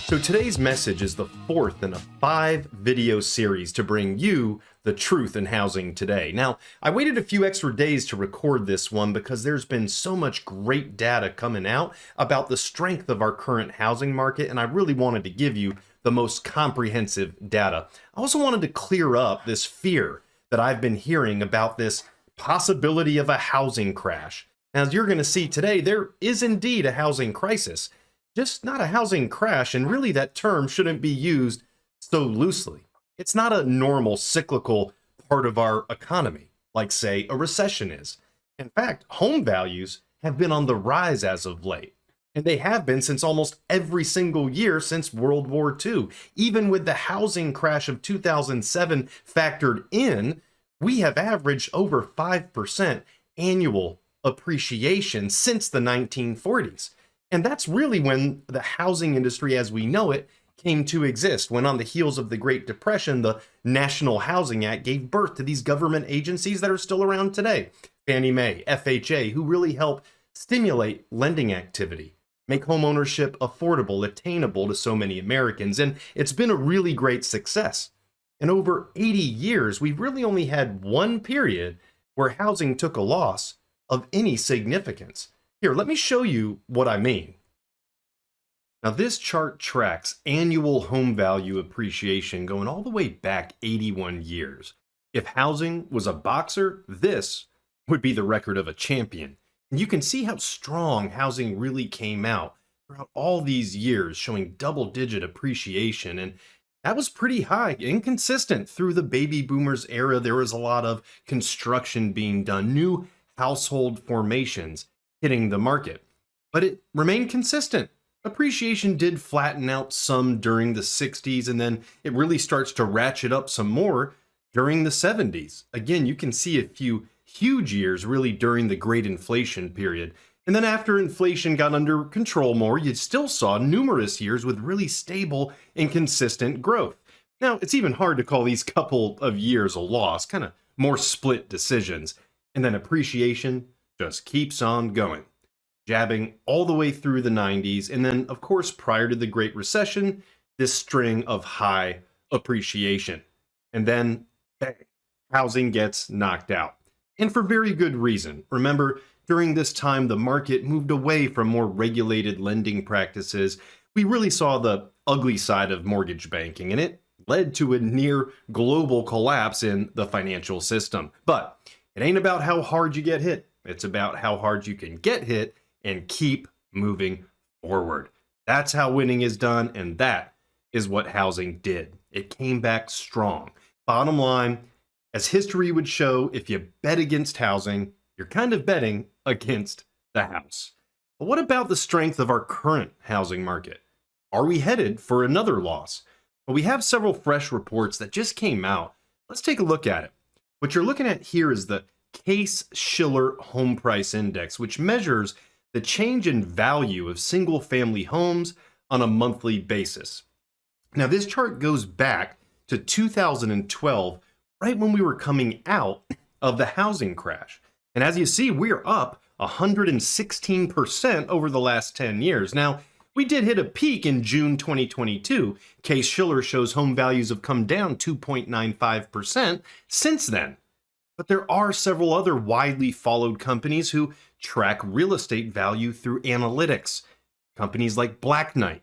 So today's message is the fourth in a 5-video series to bring you the truth in housing today. Now, I waited a few extra days to record this one because there's been so much great data coming out about the strength of our current housing market, and I really wanted to give you the most comprehensive data. I also wanted to clear up this fear that I've been hearing about this possibility of a housing crash. Now, as you're going to see today, there is indeed a housing crisis. Just not a housing crash, and really that term shouldn't be used so loosely. It's not a normal cyclical part of our economy, like say a recession is. In fact, home values have been on the rise as of late, and they have been since almost every single year since World War II. Even with the housing crash of 2007 factored in, we have averaged over 5% annual appreciation since the 1940s. And that's really when the housing industry as we know it came to exist, when on the heels of the Great Depression, the National Housing Act gave birth to these government agencies that are still around today. Fannie Mae, FHA, who really help stimulate lending activity, make homeownership affordable, attainable to so many Americans. And it's been a really great success. In over 80 years, we've really only had one period where housing took a loss of any significance. Here, let me show you what I mean. Now, this chart tracks annual home value appreciation going all the way back 81 years. If housing was a boxer, this would be the record of a champion. And you can see how strong housing really came out throughout all these years, showing double-digit appreciation. And that was pretty high, inconsistent through the baby boomers era. There was a lot of construction being done, new household formations hitting the market, but it remained consistent. Appreciation did flatten out some during the 60s, and then it really starts to ratchet up some more during the 70s. Again, you can see a few huge years really during the Great Inflation period. And then after inflation got under control more, you still saw numerous years with really stable and consistent growth. Now, it's even hard to call these couple of years a loss, kind of more split decisions. And then appreciation just keeps on going, jabbing all the way through the 90s. And then, of course, prior to the Great Recession, this string of high appreciation. And then, bang, housing gets knocked out. And for very good reason. Remember, during this time, the market moved away from more regulated lending practices. We really saw the ugly side of mortgage banking, and it led to a near global collapse in the financial system. But it ain't about how hard you get hit. It's about how hard you can get hit and keep moving forward. That's how winning is done, and that is what housing did. It came back strong. Bottom line, as history would show, if you bet against housing, you're kind of betting against the house. But what about the strength of our current housing market? Are we headed for another loss? Well, we have several fresh reports that just came out. Let's take a look at it. What you're looking at here is the Case-Shiller Home Price Index, which measures the change in value of single-family homes on a monthly basis. Now, this chart goes back to 2012, right when we were coming out of the housing crash. And as you see, we're up 116% over the last 10 years. Now, we did hit a peak in June 2022. Case-Shiller shows home values have come down 2.95% since then. But there are several other widely followed companies who track real estate value through analytics. Companies like Black Knight,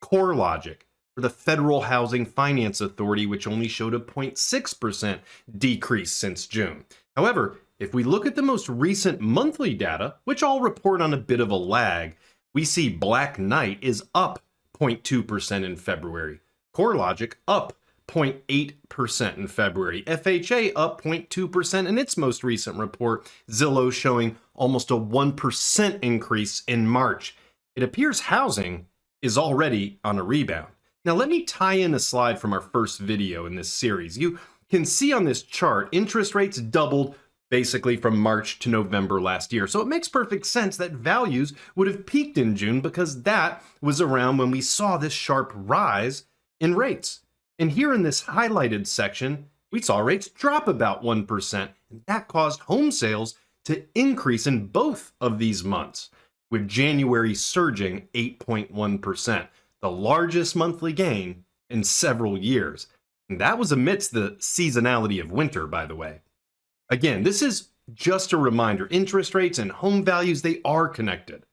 CoreLogic, or the Federal Housing Finance Authority, which only showed a 0.6% decrease since June. However, if we look at the most recent monthly data, which all report on a bit of a lag, we see Black Knight is up 0.2% in February, CoreLogic up 0.8% in February. FHA up 0.2% in its most recent report. Zillow showing almost a 1% increase in March. It appears housing is already on a rebound. Now let me tie in a slide from our first video in this series. You can see on this chart, interest rates doubled basically from March to November last year. So it makes perfect sense that values would have peaked in June because that was around when we saw this sharp rise in rates. And here in this highlighted section, we saw rates drop about 1%, and that caused home sales to increase in both of these months, with January surging 8.1%. the largest monthly gain in several years. And that was amidst the seasonality of winter, by the way. Again, this is just a reminder, interest rates and home values, they are connected.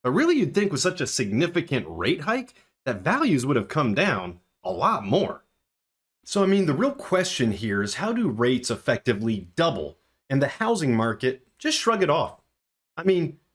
But really, you'd think with such a significant rate hike that values would have come down a lot more. So, the real question here is, how do rates effectively double and the housing market just shrug it off?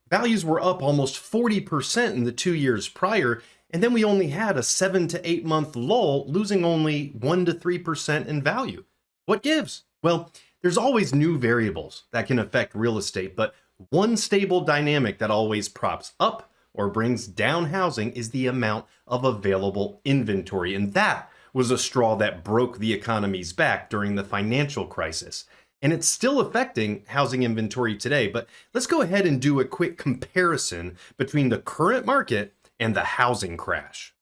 Values were up almost 40% in the 2 years prior, and then we only had a 7 to 8 month lull, losing only 1 to 3% in value. What gives? Well, there's always new variables that can affect real estate, but one stable dynamic that always props up or brings down housing is the amount of available inventory, and that was a straw that broke the economy's back during the financial crisis. And it's still affecting housing inventory today, but let's go ahead and do a quick comparison between the current market and the housing crash.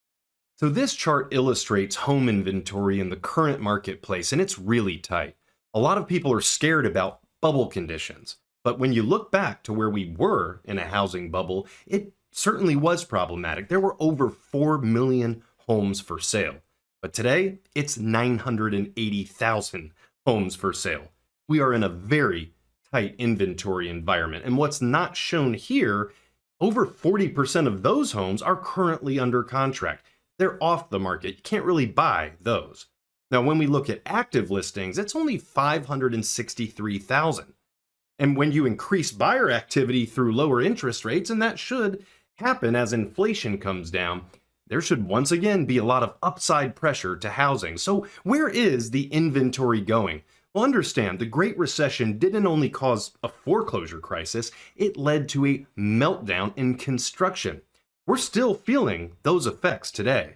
So this chart illustrates home inventory in the current marketplace, and it's really tight. A lot of people are scared about bubble conditions, but when you look back to where we were in a housing bubble, it certainly was problematic. There were over 4 million homes for sale, but today it's 980,000 homes for sale. We are in a very tight inventory environment, and what's not shown here, over 40% of those homes are currently under contract. They're off the market. You can't really buy those. Now, when we look at active listings, it's only 563,000. And when you increase buyer activity through lower interest rates, and that should happen as inflation comes down, there should once again be a lot of upside pressure to housing. So where is the inventory going? Well, understand, the Great Recession didn't only cause a foreclosure crisis, it led to a meltdown in construction. We're still feeling those effects today.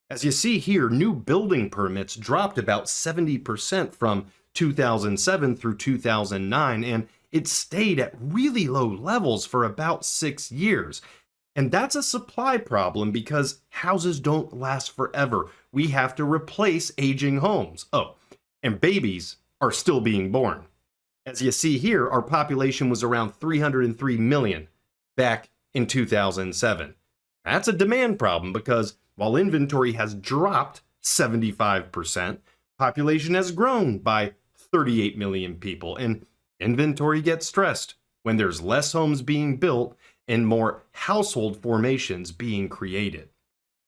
As you see here, new building permits dropped about 70% from 2007 through 2009, and it stayed at really low levels for about 6 years. And that's a supply problem because houses don't last forever. We have to replace aging homes. Oh, and babies are still being born. As you see here, our population was around 303 million back in 2007. That's a demand problem because while inventory has dropped 75%, population has grown by 38 million people, and inventory gets stressed when there's less homes being built and more household formations being created.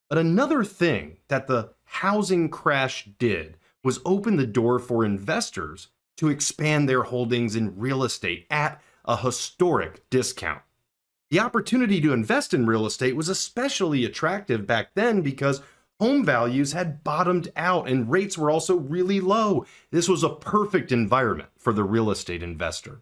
But another thing that the housing crash did was open the door for investors to expand their holdings in real estate at a historic discount. The opportunity to invest in real estate was especially attractive back then because home values had bottomed out and rates were also really low. This was a perfect environment for the real estate investor.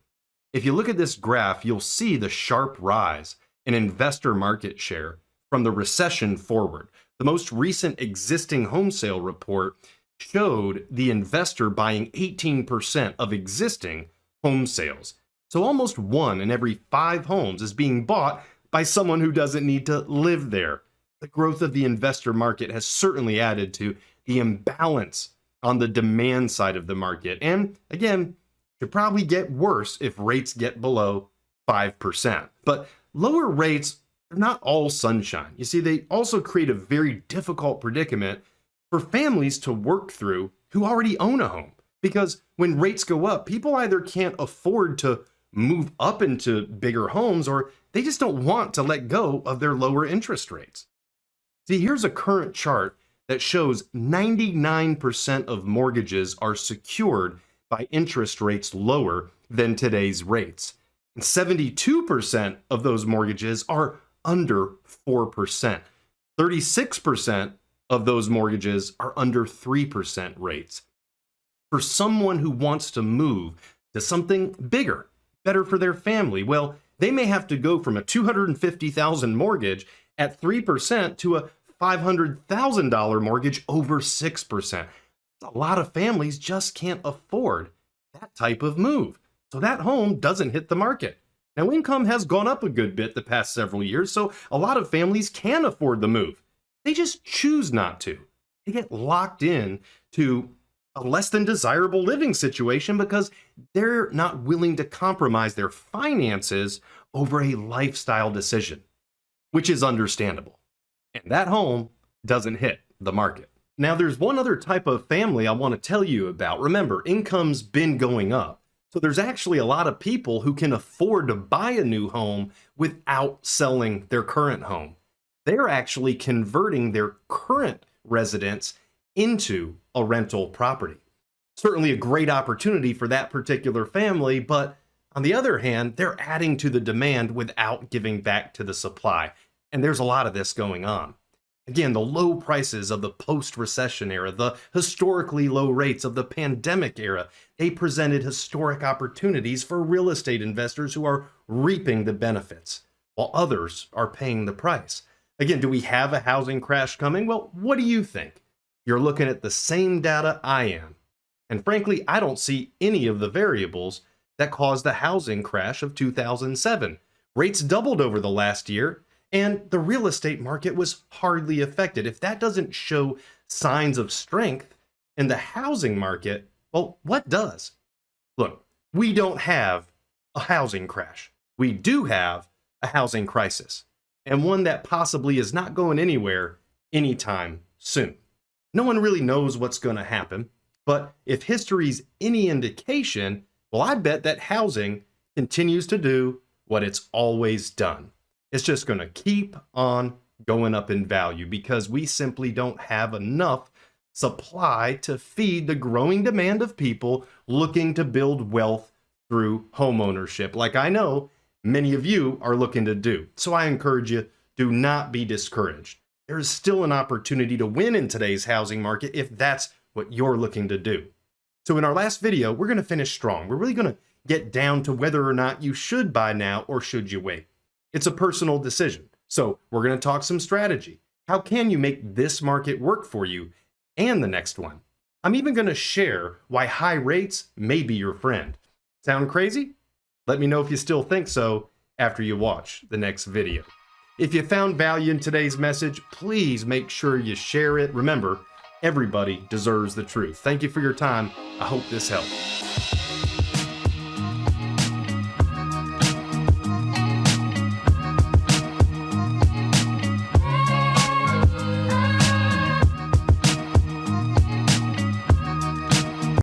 If you look at this graph, you'll see the sharp rise in investor market share from the recession forward. The most recent existing home sale report showed the investor buying 18% of existing home sales. So almost 1 in every 5 homes is being bought by someone who doesn't need to live there. The growth of the investor market has certainly added to the imbalance on the demand side of the market. And again, could probably get worse if rates get below 5%. But lower rates are not all sunshine. You see, they also create a very difficult predicament for families to work through who already own a home. Because when rates go up, people either can't afford to move up into bigger homes or they just don't want to let go of their lower interest rates. See, here's a current chart that shows 99% of mortgages are secured by interest rates lower than today's rates. And 72% of those mortgages are under 4%. 36% of those mortgages are under 3% rates. For someone who wants to move to something bigger, better for their family, well, they may have to go from a $250,000 mortgage at 3% to a $500,000 mortgage over 6%. A lot of families just can't afford that type of move. So that home doesn't hit the market. Now, income has gone up a good bit the past several years, so a lot of families can afford the move. They just choose not to. They get locked in to a less than desirable living situation because they're not willing to compromise their finances over a lifestyle decision, which is understandable. And that home doesn't hit the market. Now, there's one other type of family I want to tell you about. Remember, income's been going up. So there's actually a lot of people who can afford to buy a new home without selling their current home. They're actually converting their current residence into a rental property. Certainly a great opportunity for that particular family, but on the other hand, they're adding to the demand without giving back to the supply. And there's a lot of this going on. Again, the low prices of the post-recession era, the historically low rates of the pandemic era, they presented historic opportunities for real estate investors who are reaping the benefits, while others are paying the price. Again, do we have a housing crash coming? Well, what do you think? You're looking at the same data I am. And frankly, I don't see any of the variables that caused the housing crash of 2007. Rates doubled over the last year, and the real estate market was hardly affected. If that doesn't show signs of strength in the housing market, well, what does? Look, we don't have a housing crash. We do have a housing crisis, and one that possibly is not going anywhere anytime soon. No one really knows what's going to happen, but if history's any indication, well, I bet that housing continues to do what it's always done. It's just going to keep on going up in value because we simply don't have enough supply to feed the growing demand of people looking to build wealth through homeownership, like I know many of you are looking to do. So I encourage you, do not be discouraged. There is still an opportunity to win in today's housing market if that's what you're looking to do. So in our last video, we're going to finish strong. We're really going to get down to whether or not you should buy now or should you wait. It's a personal decision. So we're going to talk some strategy. How can you make this market work for you and the next one? I'm even going to share why high rates may be your friend. Sound crazy? Let me know if you still think so after you watch the next video. If you found value in today's message, please make sure you share it. Remember, everybody deserves the truth. Thank you for your time. I hope this helped.